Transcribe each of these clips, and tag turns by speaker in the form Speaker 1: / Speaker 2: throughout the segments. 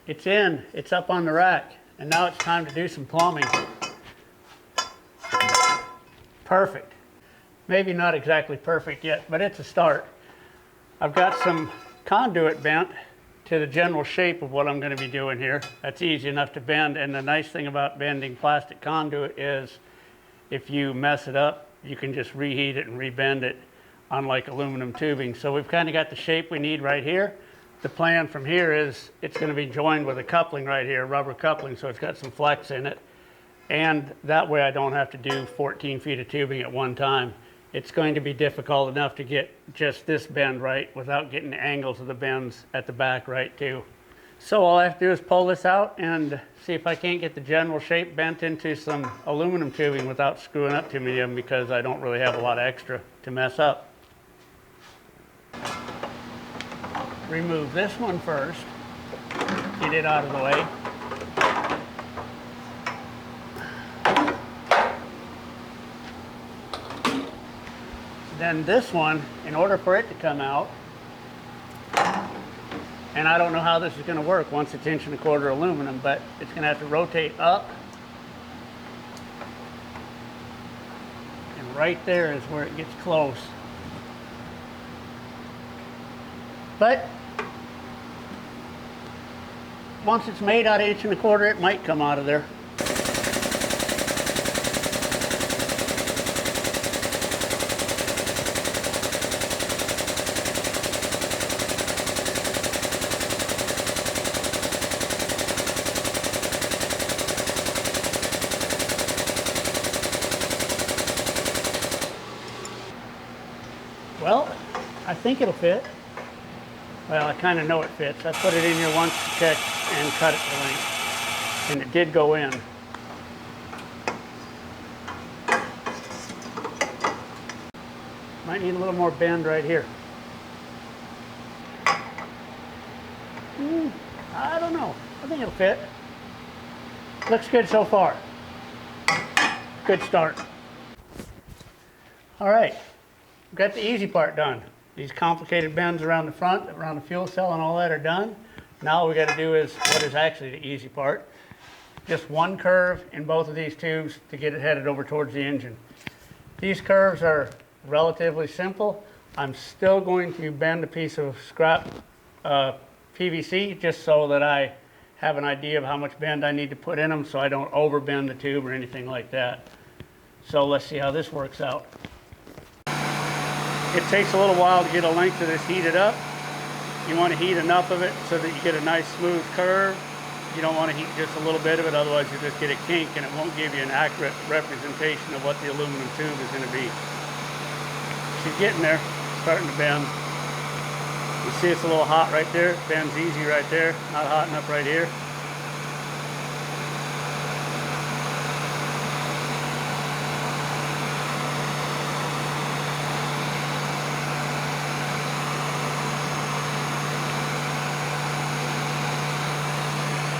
Speaker 1: It's in, it's up on the rack, and now it's time to do some plumbing. Perfect. Maybe not exactly perfect yet, but it's a start. I've got some conduit bent to the general shape of what I'm going to be doing here. That's easy enough to bend, and the nice thing about bending plastic conduit is if you mess it up, you can just reheat it and rebend it, unlike aluminum tubing. So we've kind of got the shape we need right here. The plan from here is it's going to be joined with a coupling right here, rubber coupling, so it's got some flex in it. And that way I don't have to do 14 feet of tubing at one time. It's going to be difficult enough to get just this bend right without getting the angles of the bends at the back right too. So all I have to do is pull this out and see if I can't get the general shape bent into some aluminum tubing without screwing up too many of them, because I don't really have a lot of extra to mess up. Remove this one first, get it out of the way. Then this one, in order for it to come out, and I don't know how this is going to work once it's 1 1/4" aluminum, but it's going to have to rotate up. And right there is where it gets close. But once it's made out of 1 1/4", it might come out of there. Well, I think it'll fit. Well, I kind of know it fits. I put it in here once to check and cut it to length, and it did go in. Might need a little more bend right here. I don't know. I think it'll fit. Looks good so far. Good start. All right, we've got the easy part done. These complicated bends around the front, around the fuel cell and all that are done. Now all we got to do is what is actually the easy part. Just one curve in both of these tubes to get it headed over towards the engine. These curves are relatively simple. I'm still going to bend a piece of scrap PVC just so that I have an idea of how much bend I need to put in them, so I don't overbend the tube or anything like that. So let's see how this works out. It takes a little while to get a length of this heated up. You want to heat enough of it so that you get a nice smooth curve. You don't want to heat just a little bit of it, otherwise you just get a kink and it won't give you an accurate representation of what the aluminum tube is going to be. She's getting there, starting to bend. You see it's a little hot right there. It bends easy right there, not hot enough right here.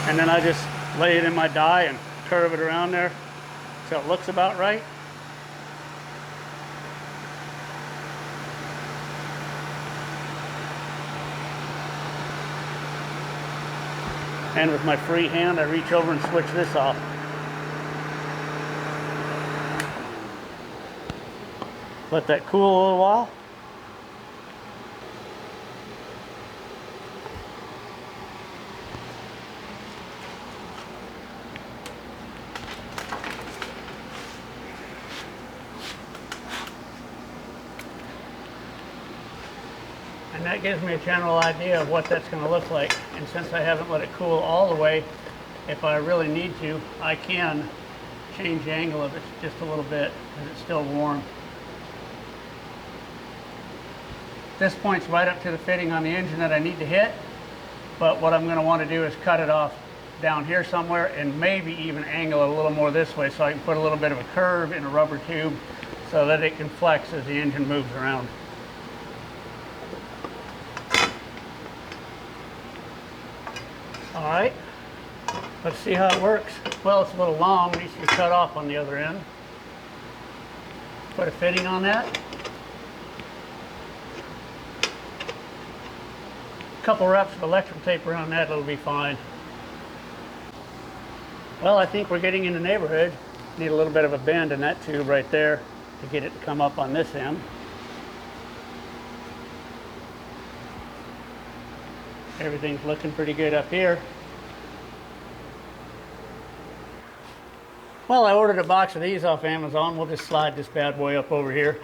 Speaker 1: And then I just lay it in my die and curve it around there so it looks about right. And with my free hand, I reach over and switch this off. Let that cool a little while. And that gives me a general idea of what that's going to look like. And since I haven't let it cool all the way, if I really need to, I can change the angle of it just a little bit because it's still warm. This point's right up to the fitting on the engine that I need to hit, but what I'm going to want to do is cut it off down here somewhere and maybe even angle it a little more this way so I can put a little bit of a curve in a rubber tube so that it can flex as the engine moves around. All right, let's see how it works. Well, it's a little long, it needs to be cut off on the other end. Put a fitting on that. A couple wraps of electrical tape around that, it'll be fine. Well, I think we're getting in the neighborhood. Need a little bit of a bend in that tube right there to get it to come up on this end. Everything's looking pretty good up here. Well, I ordered a box of these off Amazon. We'll just slide this bad boy up over here.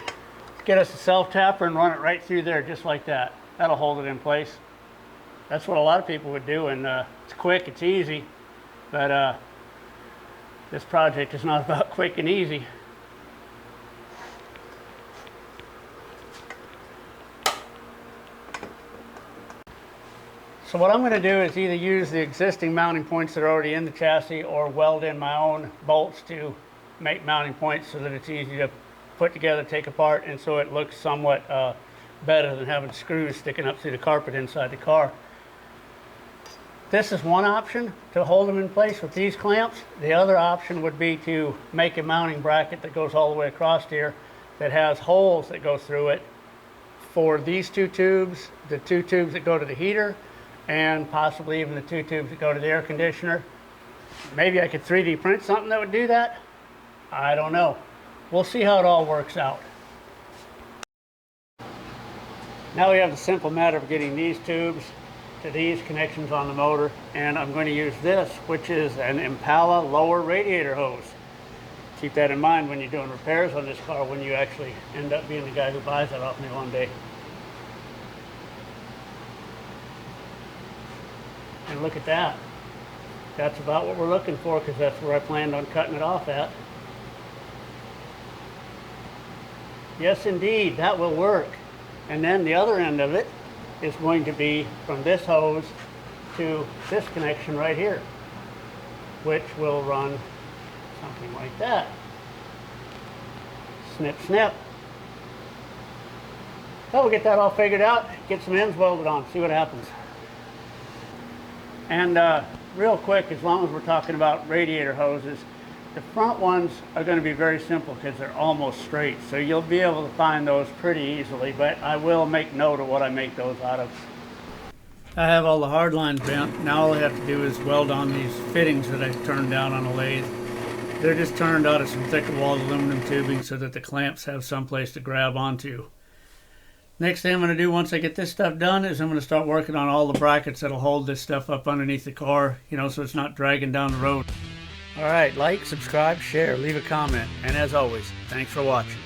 Speaker 1: Get us a self-tapper and run it right through there just like that. That'll hold it in place. That's what a lot of people would do, and it's quick, it's easy, but this project is not about quick and easy. So what I'm going to do is either use the existing mounting points that are already in the chassis or weld in my own bolts to make mounting points so that it's easy to put together, take apart, and so it looks somewhat better than having screws sticking up through the carpet inside the car. This is one option to hold them in place with these clamps. The other option would be to make a mounting bracket that goes all the way across here that has holes that go through it for these two tubes, the two tubes that go to the heater, and possibly even the two tubes that go to the air conditioner. Maybe I could 3D print something that would do that. I don't know. We'll see how it all works out. Now we have the simple matter of getting these tubes to these connections on the motor, and I'm going to use this, which is an Impala lower radiator hose. Keep that in mind when you're doing repairs on this car, when you actually end up being the guy who buys that off me one day. And look at that. That's about what we're looking for, because that's where I planned on cutting it off at. Yes, indeed, that will work. And then the other end of it is going to be from this hose to this connection right here, which will run something like that. Snip, snip. So we'll get that all figured out, get some ends welded on, see what happens. And real quick, as long as we're talking about radiator hoses, the front ones are going to be very simple because they're almost straight. So you'll be able to find those pretty easily, but I will make note of what I make those out of. I have all the hard lines bent. Now all I have to do is weld on these fittings that I've turned down on a lathe. They're just turned out of some thicker walled aluminum tubing so that the clamps have some place to grab onto. Next thing I'm going to do once I get this stuff done is I'm going to start working on all the brackets that'll hold this stuff up underneath the car, you know, so it's not dragging down the road. Alright, like, subscribe, share, leave a comment, and as always, thanks for watching.